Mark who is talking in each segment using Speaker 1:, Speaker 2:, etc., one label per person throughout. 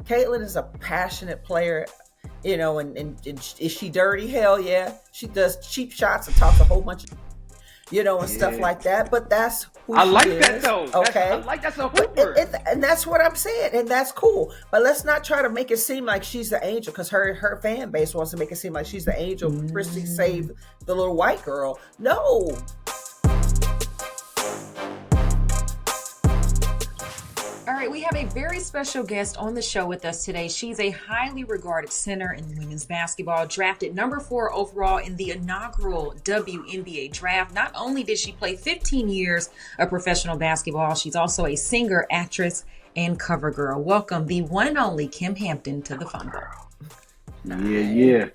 Speaker 1: Caitlin is a passionate player, and is she dirty? Hell yeah. She does cheap shots and talks a whole bunch of, and stuff
Speaker 2: Yeah.
Speaker 1: like that. But that's who
Speaker 2: I
Speaker 1: she
Speaker 2: like that
Speaker 1: is,
Speaker 2: though.
Speaker 1: okay?
Speaker 2: That's a
Speaker 1: But
Speaker 2: hooper.
Speaker 1: and that's what I'm saying, and that's cool. But let's not try to make it seem like she's the angel, because her fan base wants to make it seem like she's the angel. Christy saved the little white girl. No.
Speaker 3: All right, we have a very special guest on the show with us today. She's a highly regarded center in women's basketball, drafted number 4 overall in the inaugural WNBA draft. Not only did she play 15 years of professional basketball, she's also a singer, actress, and cover girl. Welcome, the one and only Kym Hampton, to the Fumble.
Speaker 2: Yeah.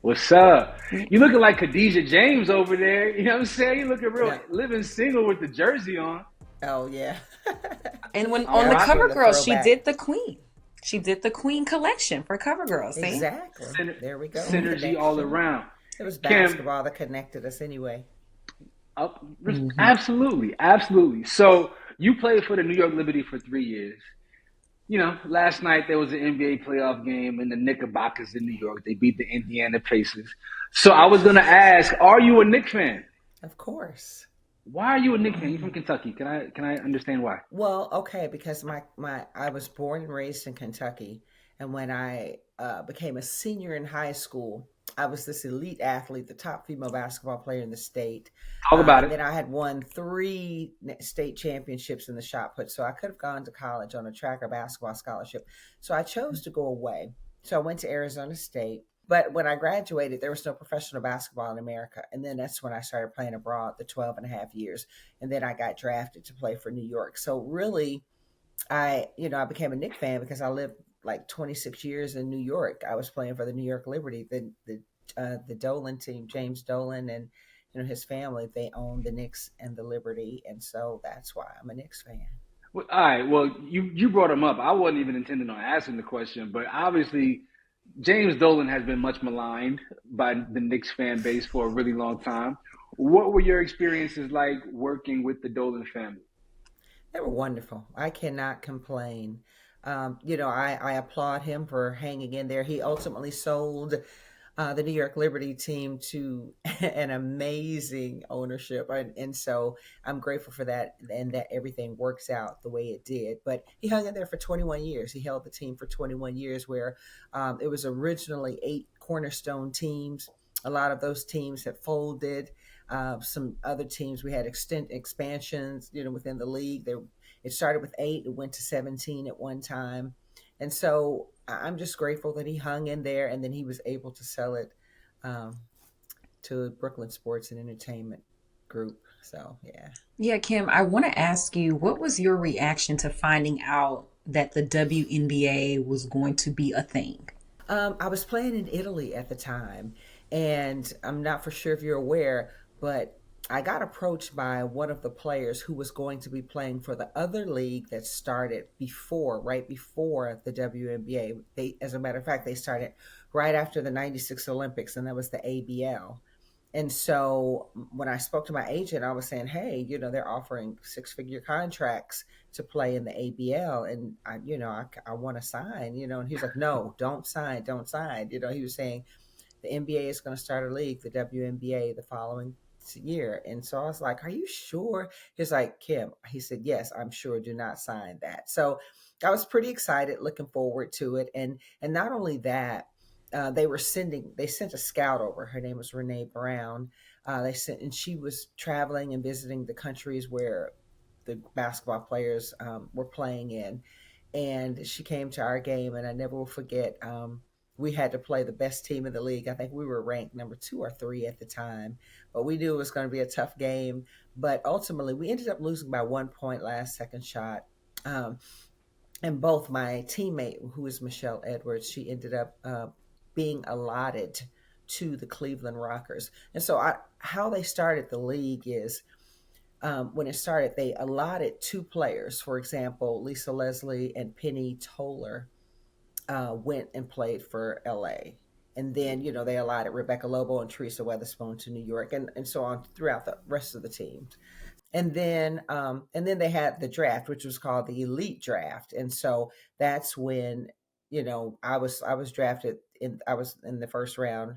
Speaker 2: What's up? You looking like Khadijah James over there. You know what I'm saying? You looking real living single with the jersey on.
Speaker 1: Oh, yeah.
Speaker 3: And when on the Cover Girls, she did the Queen. She did the Queen collection for Cover Girls. See?
Speaker 1: Exactly. There we go.
Speaker 2: Synergy all around.
Speaker 1: It was basketball that connected us anyway.
Speaker 2: Absolutely. So you played for the New York Liberty for 3 years. Last night there was an NBA playoff game in the Knickerbockers in New York. They beat the Indiana Pacers. So I was going to ask, are you a Knicks fan?
Speaker 1: Of course.
Speaker 2: Why are you a Knicks fan? You're from Kentucky. Can I understand why?
Speaker 1: Well, okay, because I was born and raised in Kentucky, and when I became a senior in high school, I was this elite athlete, the top female basketball player in the state.
Speaker 2: Talk about it.
Speaker 1: Then I had won 3 state championships in the shot put, so I could have gone to college on a track or basketball scholarship. So I chose to go away. So I went to Arizona State. But when I graduated, there was no professional basketball in America. And then that's when I started playing abroad, the 12 and a half years. And then I got drafted to play for New York. So really, I became a Knicks fan because I lived like 26 years in New York. I was playing for the New York Liberty, the Dolan team, James Dolan and his family. They own the Knicks and the Liberty. And so that's why I'm a Knicks fan.
Speaker 2: Well, all right. Well, you brought him up. I wasn't even intending on asking the question, but obviously James Dolan has been much maligned by the Knicks fan base for a really long time. What were your experiences like working with the Dolan family?
Speaker 1: They were wonderful. I cannot complain. I applaud him for hanging in there. He ultimately sold the New York Liberty team to an amazing ownership. And so I'm grateful for that, and that everything works out the way it did. But he hung in there for 21 years. He held the team for 21 years, where it was originally 8 cornerstone teams. A lot of those teams had folded. Some other teams, we had expansions, within the league. It started with 8, it went to 17 at one time. And so I'm just grateful that he hung in there, and then he was able to sell it to Brooklyn Sports and Entertainment Group. So, yeah.
Speaker 3: Yeah, Kym, I want to ask you, what was your reaction to finding out that the WNBA was going to be a thing?
Speaker 1: I was playing in Italy at the time, and I'm not for sure if you're aware, but I got approached by one of the players who was going to be playing for the other league that started right before the WNBA. As a matter of fact, they started right after the 96 Olympics, and that was the ABL. And so when I spoke to my agent, I was saying, hey, they're offering 6-figure contracts to play in the ABL. And I want to sign, and he was like, no, don't sign. He was saying the NBA is going to start a league, the WNBA, the following year. And so I was like, are you sure? He's like, Kym, he said, yes, I'm sure. Do not sign that. So I was pretty excited, looking forward to it. And not only that, they sent a scout over. Her name was Renee Brown. And she was traveling and visiting the countries where the basketball players were playing in. And she came to our game, and I never will forget. We had to play the best team in the league. I think we were ranked number 2 or 3 at the time, but we knew it was going to be a tough game. But ultimately, we ended up losing by 1 point, last second shot. And both my teammate, who is Michelle Edwards, she ended up being allotted to the Cleveland Rockers. And so how they started the league is, when it started, they allotted 2 players. For example, Lisa Leslie and Penny Toller went and played for LA. And then, they allotted Rebecca Lobo and Teresa Weatherspoon to New York, and so on throughout the rest of the teams. And then they had the draft, which was called the Elite Draft. And so that's when I was drafted in I was in the first round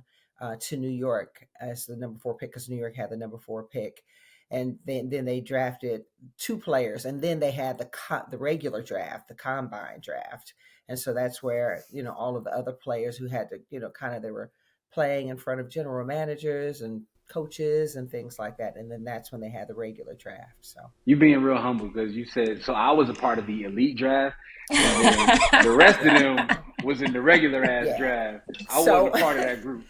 Speaker 1: to New York as the number 4 pick because New York had the number 4 pick, and then they drafted 2 players, and then they had the regular draft, the combine draft, and so that's where all of the other players who had to kind of they were playing in front of general managers and coaches and things like that, and then that's when they had the regular draft. So
Speaker 2: You being real humble because you said so. I was a part of the elite draft, and then the rest of them was in the regular ass
Speaker 1: yeah,
Speaker 2: draft. I wasn't
Speaker 1: so
Speaker 2: a part of that group.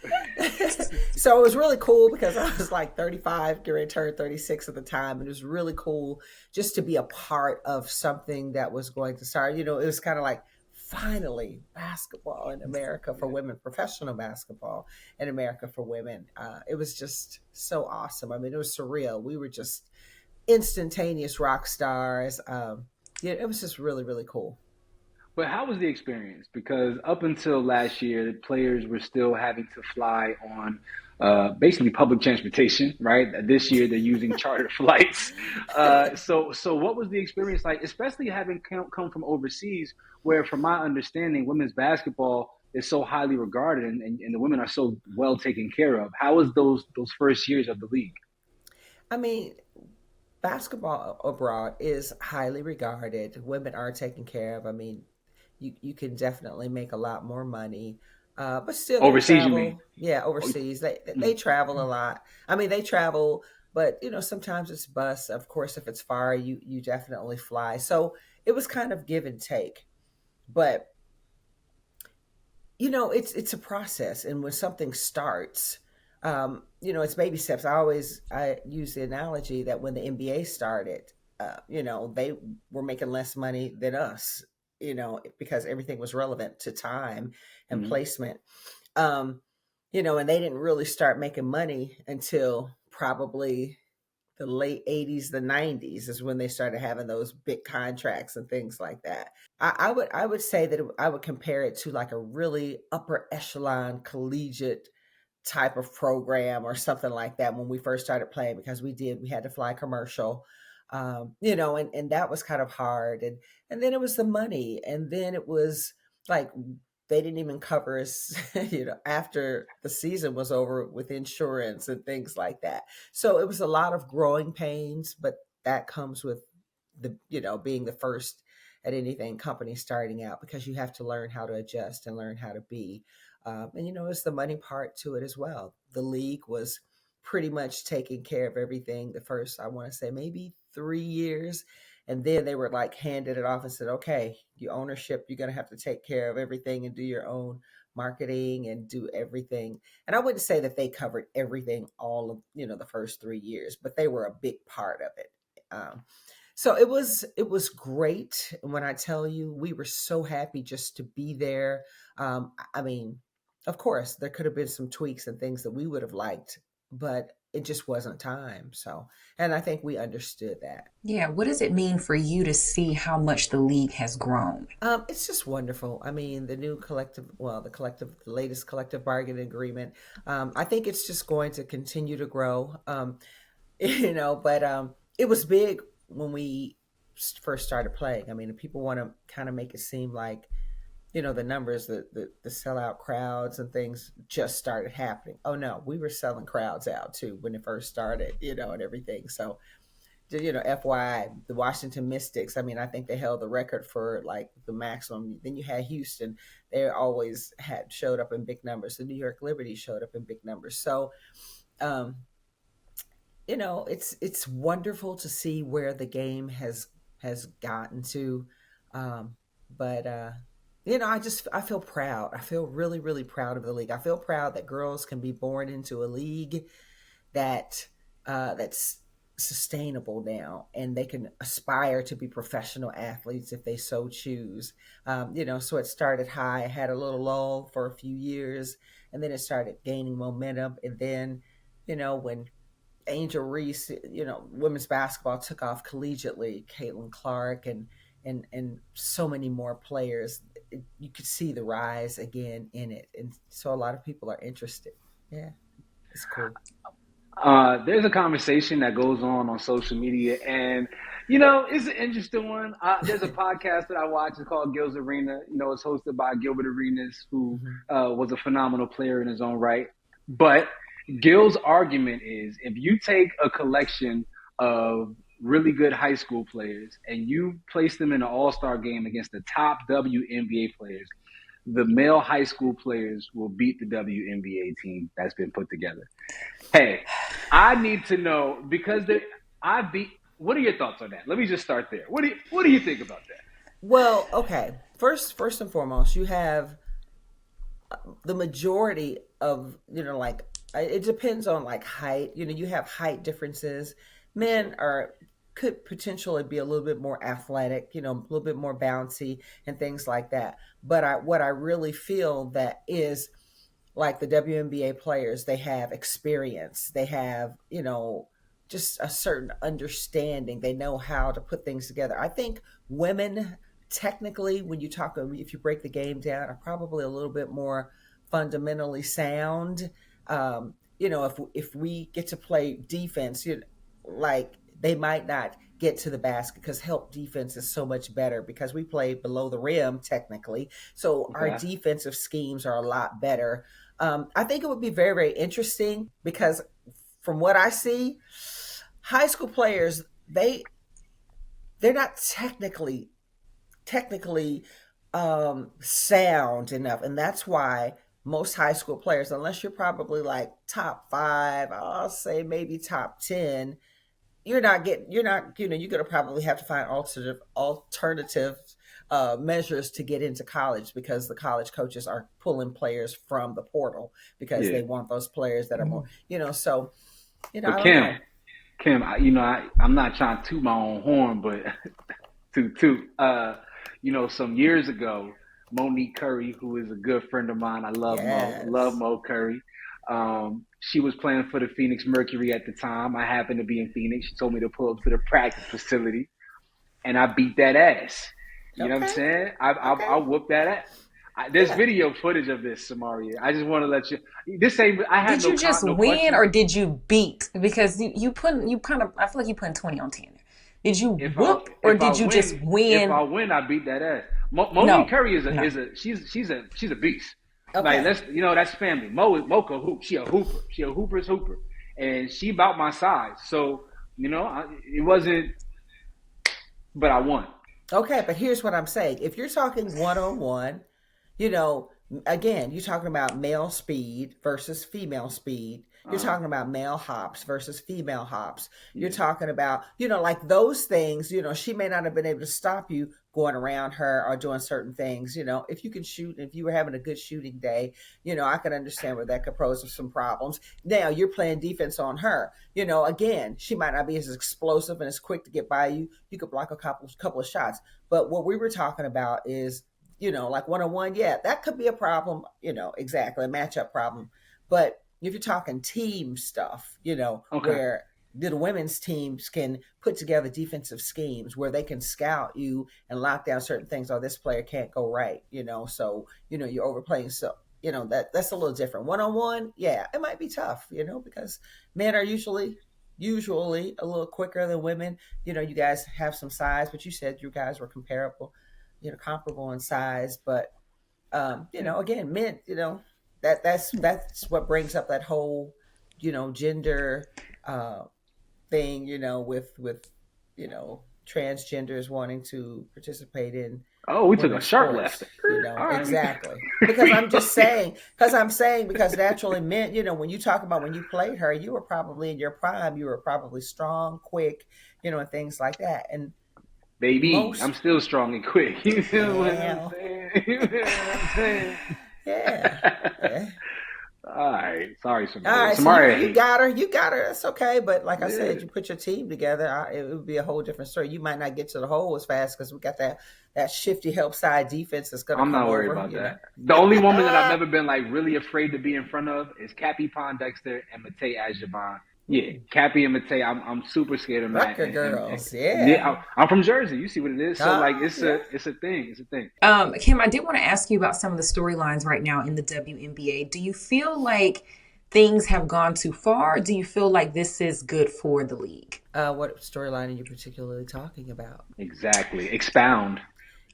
Speaker 1: so it was really cool because I was like 35, getting turned 36 at the time, and it was really cool just to be a part of something that was going to start. It was kind of like finally basketball in America for women, professional basketball in America for women. It was just so awesome. I mean, it was surreal. We were just instantaneous rock stars. Yeah, it was just really, really cool.
Speaker 2: But how was the experience? Because up until last year, the players were still having to fly on basically public transportation, right? This year, they're using chartered flights. So what was the experience like, especially having come from overseas, where, from my understanding, women's basketball is so highly regarded and the women are so well taken care of. How was those first years of the league?
Speaker 1: I mean, basketball abroad is highly regarded. Women are taken care of. I mean, you can definitely make a lot more money. But still, they
Speaker 2: Overseas, you mean?
Speaker 1: travel. Yeah, overseas. They travel a lot. I mean, they travel, but sometimes it's bus. Of course, if it's far, you definitely fly. So it was kind of give and take. But it's a process, and when something starts, it's baby steps. I use the analogy that when the NBA started, they were making less money than us, because everything was relevant to time and
Speaker 2: Mm-hmm.
Speaker 1: placement. And they didn't really start making money until probably the late 80s, the 90s is when they started having those big contracts and things like that. I would say that I would compare it to like a really upper echelon collegiate type of program or something like that when we first started playing, because we had to fly commercial, and that was kind of hard, and then it was the money, and then it was like they didn't even cover us after the season was over with insurance and things like that. So it was a lot of growing pains, but that comes with the being the first at anything company starting out, because you have to learn how to adjust and learn how to be, and it's the money part to it as well. The league was pretty much taking care of everything the first, I want to say, maybe 3 years, and then they were like handed it off and said, okay, the ownership, you're going to have to take care of everything and do your own marketing and do everything. And I wouldn't say that they covered everything all of the first 3 years, but they were a big part of it. So it was great. And when I tell you, we were so happy just to be there. I mean, of course, there could have been some tweaks and things that we would have liked, but it just wasn't time. So, and I think we understood that.
Speaker 3: Yeah, what does it mean for you to see how much the league has grown?
Speaker 1: It's just wonderful. I mean, the latest collective bargaining agreement. I think it's just going to continue to grow. But it was big when we first started playing. I mean, people want to kind of make it seem like the numbers, the sellout crowds and things just started happening. Oh no, we were selling crowds out too when it first started, and everything. So FYI, the Washington Mystics, I mean, I think they held the record for like the maximum. Then you had Houston, they always had showed up in big numbers. The New York Liberty showed up in big numbers. So um, it's wonderful to see where the game has gotten to. Um, but I feel proud. I feel really, really proud of the league. I feel proud that girls can be born into a league that that's sustainable now, and they can aspire to be professional athletes if they so choose. So it started high, had a little lull for a few years, and then it started gaining momentum. And then, when Angel Reese, women's basketball took off collegiately, Caitlin Clark and so many more players, you could see the rise again in it, and so a lot of people are interested. Yeah, it's cool.
Speaker 2: There's a conversation that goes on social media, and it's an interesting one. There's a podcast that I watch. It's called Gil's Arena. It's hosted by Gilbert Arenas, who
Speaker 1: Mm-hmm.
Speaker 2: was a phenomenal player in his own right. But Gil's argument is, if you take a collection of really good high school players and you place them in an all-star game against the top WNBA players, the male high school players will beat the WNBA team that's been put together. Hey, I need to know, because what are your thoughts on that? Let me just start there. What do you think about that?
Speaker 1: Well, okay. First and foremost, you have the majority of, like, it depends on like height. You have height differences.
Speaker 2: For
Speaker 1: Men
Speaker 2: sure.
Speaker 1: are could potentially be a little bit more athletic, a little bit more bouncy and things like that. But what I really feel that is, like, the WNBA players, they have experience. They have, just a certain understanding. They know how to put things together. I think women, technically, when you talk, if you break the game down, are probably a little bit more fundamentally sound. If we get to play defense, like, they might not get to the basket because help defense is so much better because we play below the rim technically. So our
Speaker 2: Okay.
Speaker 1: defensive schemes are a lot better. I think it would be very, very interesting because from what I see, high school players, they're not technically sound enough, and that's why most high school players, unless you're probably like top five, I'll say maybe top 10, you're not, you're going to probably have to find alternative measures to get into college because the college coaches are pulling players from the portal because
Speaker 2: Yeah.
Speaker 1: they want those players that are more, so,
Speaker 2: But
Speaker 1: I don't know.
Speaker 2: Kim, I'm not trying to toot my own horn, but toot. Some years ago, Monique Curry, who is a good friend of mine, I love
Speaker 1: Yes.
Speaker 2: Mo Curry. She was playing for the Phoenix Mercury at the time. I happened to be in Phoenix. She told me to pull up to the practice facility, and I beat that ass. You know what I'm
Speaker 1: Okay.
Speaker 2: saying? I
Speaker 1: Okay.
Speaker 2: whooped that ass. There's
Speaker 1: Yeah.
Speaker 2: video footage of this, Samaria. I just want to let you. This ain't. I had
Speaker 3: Did you just
Speaker 2: no
Speaker 3: win
Speaker 2: question.
Speaker 3: or did you beat? Because you kind of, I feel like you put 20 on 10. Did you
Speaker 2: If I
Speaker 3: whoop or
Speaker 2: if I
Speaker 3: did you just
Speaker 2: win if I
Speaker 3: win?
Speaker 2: win, I beat that ass. Monique
Speaker 3: No,
Speaker 2: Curry
Speaker 3: no.
Speaker 2: she's a beast. Like,
Speaker 1: Okay.
Speaker 2: that's family. Mocha hoop. She a hooper. She a hooper's hooper, and she about my size. So it wasn't, but I won.
Speaker 1: Okay, but here's what I'm saying. If you're talking one on one, you know, again, you're talking about male speed versus female speed. You're
Speaker 2: Uh,
Speaker 1: talking about male hops versus female hops. You're
Speaker 2: yeah,
Speaker 1: talking about, like, those things, she may not have been able to stop you going around her or doing certain things. If you can shoot, if you were having a good shooting day, I can understand where that could pose some problems. Now you're playing defense on her. Again, she might not be as explosive and as quick to get by you. You could block a couple of shots. But what we were talking about is, like, one on one, yeah, that could be a problem, exactly, a matchup problem. But if you're talking team stuff,
Speaker 2: okay.
Speaker 1: where the women's teams can put together defensive schemes where they can scout you and lock down certain things. Oh, this player can't go right, so you're overplaying. So that's a little different. One on one, yeah, it might be tough, because men are usually a little quicker than women. You guys have some size, but you said you guys were comparable in size. But
Speaker 2: Yeah.
Speaker 1: again, men, that's what brings up that whole, gender uh thing, with transgenders wanting to participate in
Speaker 2: Oh, we took a
Speaker 1: women's
Speaker 2: sharp left.
Speaker 1: sports,
Speaker 2: All right.
Speaker 1: exactly. Because I'm just saying, because naturally men, when you talk about when you played her, you were probably in your prime, you were probably strong, quick, and things like that. And
Speaker 2: Baby, I'm
Speaker 1: most,
Speaker 2: still strong and quick. You know what I'm
Speaker 1: yeah,
Speaker 2: saying? You know what I'm saying?
Speaker 1: yeah, yeah.
Speaker 2: All right. Sorry,
Speaker 1: All
Speaker 2: Samaria.
Speaker 1: right, so you
Speaker 2: Samaria
Speaker 1: you
Speaker 2: hate.
Speaker 1: got her, you got her. That's okay. But like I
Speaker 2: Yeah.
Speaker 1: said, you put your team together, it would be a whole different story. You might not get to the hole as fast because we got that shifty help side defense that's going to
Speaker 2: I'm
Speaker 1: come
Speaker 2: not worried
Speaker 1: over.
Speaker 2: about that. The only woman that I've never been like really afraid to be in front of is Cappy Pondexter and Matei Ajaban. Yeah,
Speaker 1: Ooh,
Speaker 2: Cappy and Matei, I'm super scared of that.
Speaker 1: Rucker
Speaker 2: And
Speaker 1: girls,
Speaker 2: yeah,
Speaker 1: yeah.
Speaker 2: I'm from Jersey. You see what it is. So like,
Speaker 1: Ah, yeah.
Speaker 2: it's a thing. It's a thing.
Speaker 3: Kim, I did want to ask you about some of the storylines right now in the WNBA. Do you feel like things have gone too far? Do you feel like this is good for the league?
Speaker 1: What storyline are you particularly talking about?
Speaker 2: Exactly. Expound.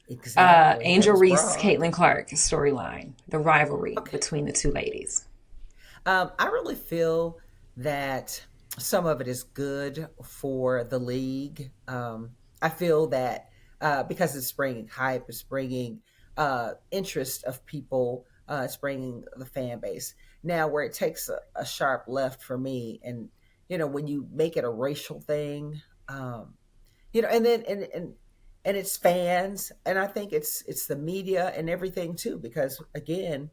Speaker 1: Exactly. That
Speaker 3: Angel
Speaker 1: was
Speaker 3: Reese,
Speaker 1: broad.
Speaker 3: Caitlin Clark storyline, the rivalry
Speaker 1: Okay.
Speaker 3: between the two ladies.
Speaker 1: I really feel that some of it is good for the league. I feel that because it's bringing hype, it's bringing interest of people, it's bringing the fan base. Now, where it takes a sharp left for me, and when you make it a racial thing, um, and then and it's fans, and I think it's the media and everything too, because again,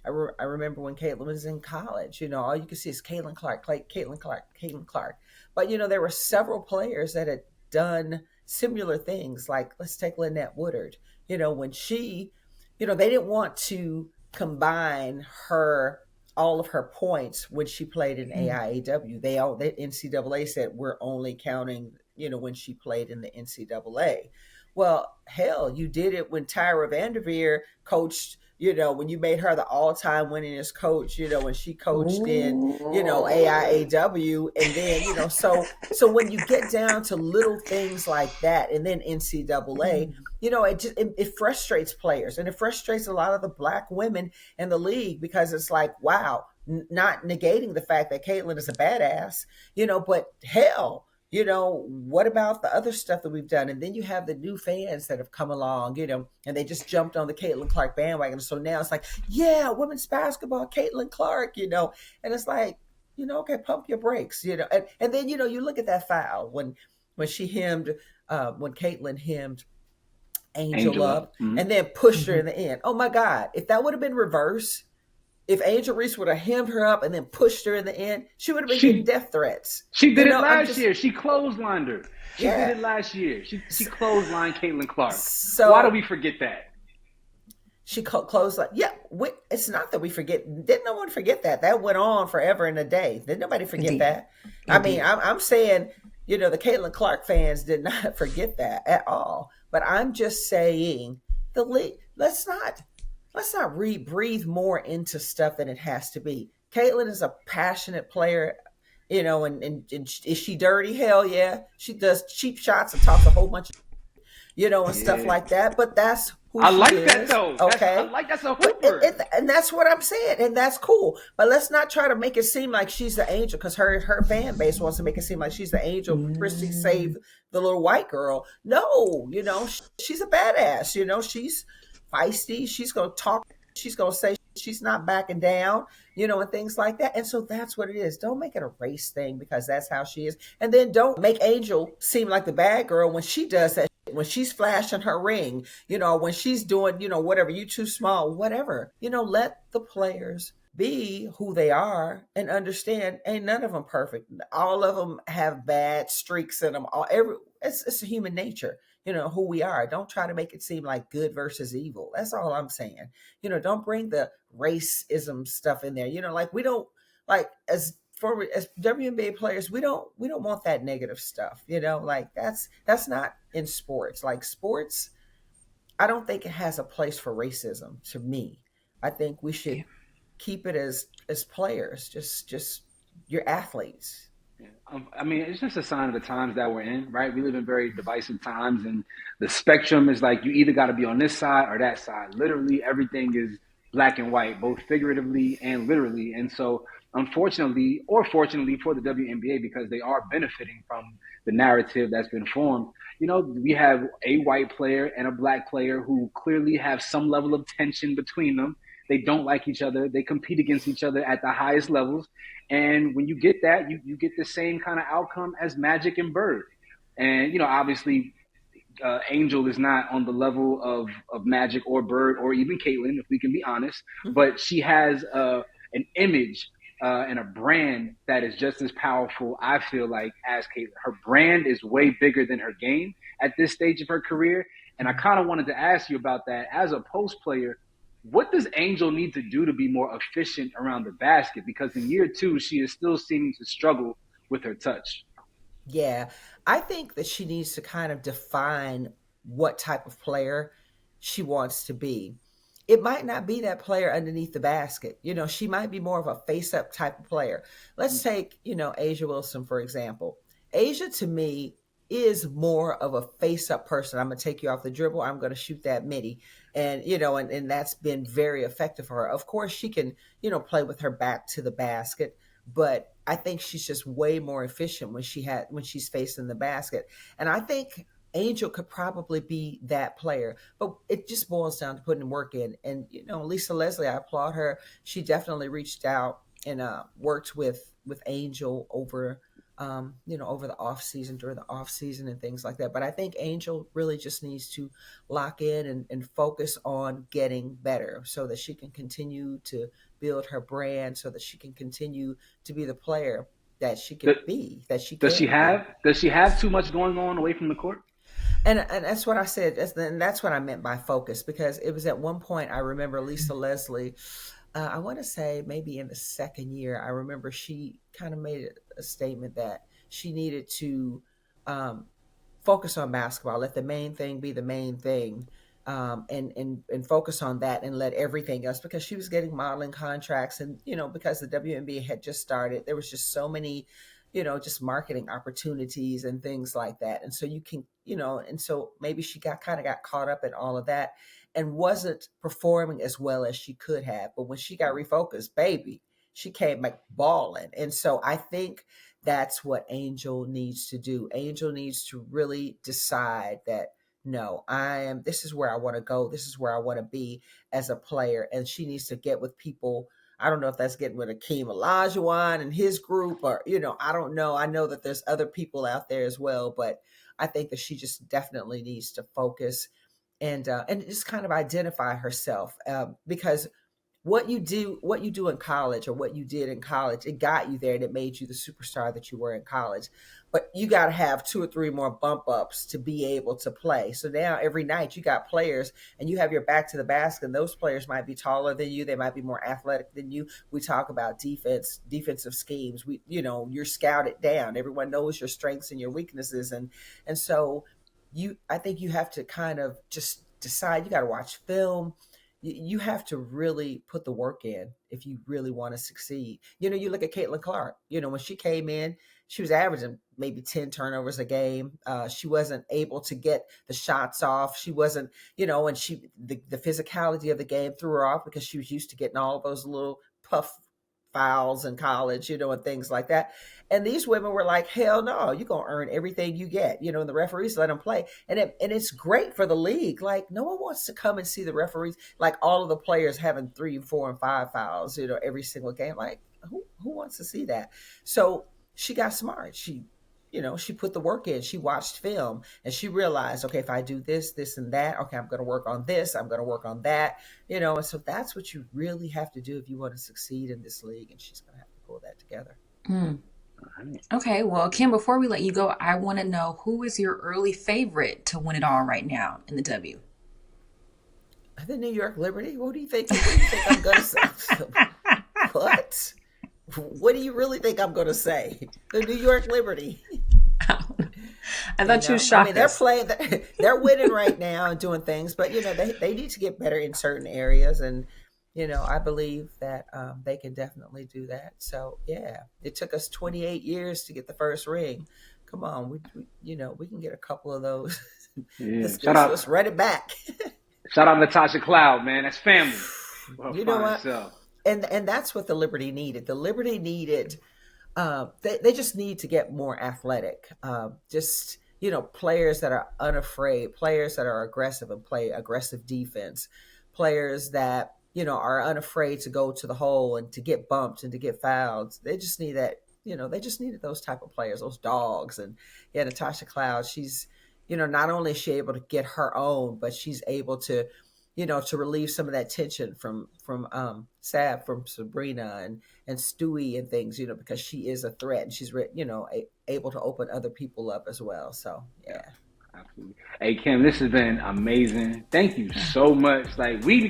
Speaker 1: I remember when Caitlin was in college, all you could see is Caitlin Clark, Caitlin Clark, Caitlin Clark. But there were several players that had done similar things. Like, let's take Lynette Woodard. When she, they didn't want to combine her all of her points when she played in AIAW. The NCAA said we're only counting, when she played in the NCAA. Well, hell, you did it when Tyra Vanderveer coached, when you made her the all-time winningest coach, when she coached in,
Speaker 3: Ooh.
Speaker 1: AIAW. And then, so when you get down to little things like that, and then NCAA, it frustrates players, and it frustrates a lot of the black women in the league, because it's like, wow, not negating the fact that Caitlin is a badass, but hell, what about the other stuff that we've done? And then you have the new fans that have come along, and they just jumped on the Caitlin Clark bandwagon. So now it's like, yeah, women's basketball, Caitlin Clark, and it's like, okay, pump your brakes, and then, you look at that foul when she hemmed, when Caitlin hemmed Angel
Speaker 2: Angela.
Speaker 1: up
Speaker 2: Mhm.
Speaker 1: and then pushed her in the end. Oh my God, if that would have been reverse, if Angel Reese would have hemmed her up and then pushed her in the end, she would have been getting
Speaker 2: She
Speaker 1: death threats.
Speaker 2: she did it
Speaker 1: I'm
Speaker 2: last
Speaker 1: just,
Speaker 2: year. She clotheslined her. She did
Speaker 1: yeah.
Speaker 2: it last year. She clotheslined Caitlin Clark. Why do
Speaker 1: So
Speaker 2: we forget that?
Speaker 1: she closed like, yeah, it's not that we forget. Didn't no one forget that? That went on forever and a day. Did nobody forget
Speaker 3: Indeed.
Speaker 1: that? I mean,
Speaker 3: Indeed.
Speaker 1: I'm saying, the Caitlin Clark fans did not forget that at all. But I'm just saying, the league, let's not breathe more into stuff than it has to be. Caitlin is a passionate player, and is she dirty? Hell yeah. She does cheap shots and talks a whole bunch of, and stuff
Speaker 2: Yeah.
Speaker 1: like that. But that's who
Speaker 2: I
Speaker 1: she
Speaker 2: like that
Speaker 1: is.
Speaker 2: though.
Speaker 1: Okay.
Speaker 2: That's a
Speaker 1: But
Speaker 2: hooper.
Speaker 1: and that's what I'm saying, and that's cool. But let's not try to make it seem like she's the angel, because her fan base wants to make it seem like she's the angel. Christy
Speaker 3: Mm.
Speaker 1: saved the little white girl. No, she's a badass. She's feisty. She's gonna talk. She's gonna say she's not backing down. And things like that. And so that's what it is. Don't make it a race thing, because that's how she is. And then don't make Angel seem like the bad girl when she does that. When she's flashing her ring, when she's doing, whatever, you too small, whatever, let the players be who they are and understand ain't none of them perfect. All of them have bad streaks in them. It's a human nature, who we are. Don't try to make it seem like good versus evil. That's all I'm saying. Don't bring the racism stuff in there. Like, we don't, like, as WNBA players, we don't want that negative stuff. Like, that's not in sports. Like, sports, I don't think it has a place for racism to me. I think we should
Speaker 3: Yeah.
Speaker 1: keep it as players, just your athletes.
Speaker 2: Yeah. I mean, it's just a sign of the times that we're in, right? We live in very divisive times, and the spectrum is like you either got to be on this side or that side. Literally, everything is black and white, both figuratively and literally. And so, unfortunately, or fortunately for the WNBA, because they are benefiting from the narrative that's been formed, we have a white player and a black player who clearly have some level of tension between them. They don't like each other. They compete against each other at the highest levels. And when you get that, you get the same kind of outcome as Magic and Bird. And, obviously, Angel is not on the level of Magic or Bird or even Caitlin, if we can be honest.
Speaker 1: Mm-hmm.
Speaker 2: But she has an image and a brand that is just as powerful, I feel like, as Caitlin. Her brand is way bigger than her game at this stage of her career. And I kind of wanted to ask you about that. As a post player, what does Angel need to do to be more efficient around the basket? Because in year two, she is still seeming to struggle with her touch.
Speaker 1: Yeah, I think that she needs to kind of define what type of player she wants to be. it might not be that player underneath the basket. She might be more of a face up type of player. Let's take, Asia Wilson, for example. Asia, to me, is more of a face up person. I'm going to take you off the dribble. I'm going to shoot that midi. And that's been very effective for her. Of course, she can, play with her back to the basket, but I think she's just way more efficient when she's facing the basket. And I think Angel could probably be that player, but it just boils down to putting work in. And Lisa Leslie, I applaud her. She definitely reached out and worked with Angel over over the off season, during the off season and things like that. But I think Angel really just needs to lock in and focus on getting better so that she can continue to build her brand, so that she can continue to be the player that she can be, that she can be.
Speaker 2: Does she have too much going on away from the court?
Speaker 1: And that's what I said. That's what I meant by focus, because it was at one point, I remember Lisa Leslie, I want to say maybe in the second year, I remember she kind of made a statement that she needed to focus on basketball, let the main thing be the main thing, and focus on that and let everything else, because she was getting modeling contracts. And, because the WNBA had just started, there was just so many, just marketing opportunities and things like that. And so you can, and so maybe she got caught up in all of that and wasn't performing as well as she could have. But when she got refocused, baby, she came like balling. And so I think that's what Angel needs to do. Angel needs to really decide that, no, this is where I want to go. This is where I want to be as a player. And she needs to get with people. I don't know if that's getting with Akeem Olajuwon and his group, or, I don't know. I know that there's other people out there as well, but I think that she just definitely needs to focus and just kind of identify herself, because what you do in college, or what you did in college, it got you there and it made you the superstar that you were in college. But you got to have 2 or 3 more bump ups to be able to play. So now every night you got players and you have your back to the basket, and those players might be taller than you. They might be more athletic than you. We talk about defensive schemes. You're scouted down. Everyone knows your strengths and your weaknesses. And so I think you have to kind of just decide. You got to watch film. You have to really put the work in if you really want to succeed. You look at Caitlin Clark. When she came in, she was averaging maybe 10 turnovers a game. She wasn't able to get the shots off. She wasn't, and the physicality of the game threw her off, because she was used to getting all of those little puff fouls in college, and things like that. And these women were like, hell no, you're going to earn everything you get, and the referees let them play. And it's great for the league. Like, no one wants to come and see the referees, like all of the players having 3, 4, and 5 fouls, every single game. Like, who wants to see that? So she got smart. She put the work in. She watched film and she realized, okay, if I do this, this, and that, okay, I'm going to work on this. I'm going to work on that, and so that's what you really have to do if you want to succeed in this league. And she's going to have to pull that together.
Speaker 3: Okay. Well, Kym, before we let you go, I want to know, who is your early favorite to win it all right now in the W?
Speaker 1: The New York Liberty. What do you think I'm going to say? What? What do you really think I'm going to say? The New York Liberty.
Speaker 3: I thought you shocked.
Speaker 1: I mean, they're winning right now and doing things, but they need to get better in certain areas, and I believe that they can definitely do that. So yeah, it took us 28 years to get the first ring. Come on, we can get a couple of those.
Speaker 2: Yeah.
Speaker 1: Let's run it back.
Speaker 2: Shout out Natasha Cloud, man. That's family.
Speaker 1: You know what? And that's what the Liberty needed. The Liberty needed, they just need to get more athletic. Just, players that are unafraid, players that are aggressive and play aggressive defense, players that, are unafraid to go to the hole and to get bumped and to get fouled. They just need that, they just needed those type of players, those dogs. And yeah, Natasha Cloud, she's, not only is she able to get her own, but she's able to, to relieve some of that tension from Sab, from Sabrina and Stewie and things, because she is a threat and she's, able to open other people up as well. So, yeah.
Speaker 2: Absolutely. Hey, Kym, this has been amazing. Thank you so much. Like, we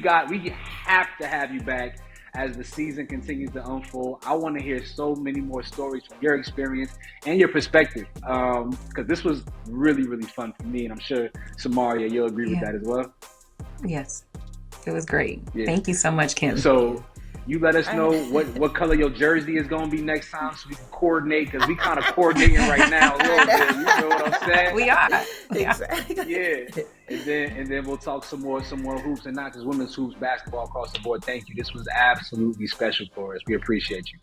Speaker 2: have to have you back as the season continues to unfold. I want to hear so many more stories from your experience and your perspective, because this was really, really fun for me, and I'm sure Samaria, you'll agree with that as well.
Speaker 3: Yes. It was great.
Speaker 2: Yeah.
Speaker 3: Thank you so much, Kym.
Speaker 2: So you let us know what color your jersey is going to be next time so we can coordinate, because we kind of coordinating right now a little bit. You know what I'm saying?
Speaker 3: We are.
Speaker 1: Exactly.
Speaker 2: Yeah. And then we'll talk some more hoops, and not just women's hoops, basketball across the board. Thank you. This was absolutely special for us. We appreciate you.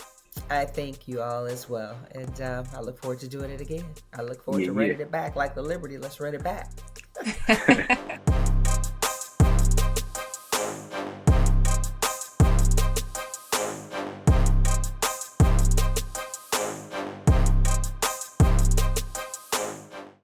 Speaker 1: I thank you all as well. And I look forward to doing it again. I look forward to running it back like the Liberty. Let's run it back.